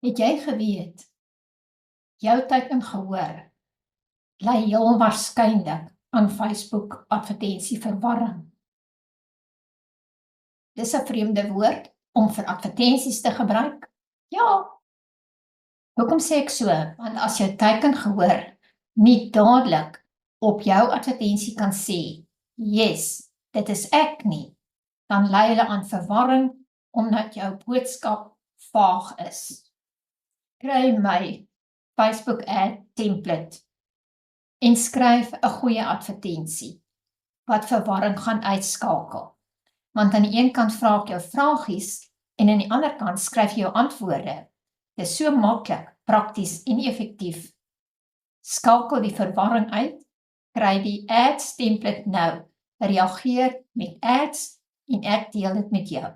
Het jy geweet, jou teiken gehoor, lei heel waarskynlik aan Facebook advertensieverwarring. Dis 'n vreemde woord om vir advertensies te gebruik. Ja, hoekom sê ek so? Want as jou teiken gehoor nie dadelik op jou advertensie kan sê, yes, dit is ek nie, dan lei hulle aan verwarring omdat jou boodskap vaag is. Kry my Facebook ad template en skryf 'n goeie advertensie wat verwarring gaan uitskakel. Want aan die een kant vra ek jou vragies en aan die ander kant skryf jy jou antwoorde. Dit is so maklik, prakties en effektief. Skakel die verwarring uit, kry die ads template nou, reageer met ads en ek deel dit met jou.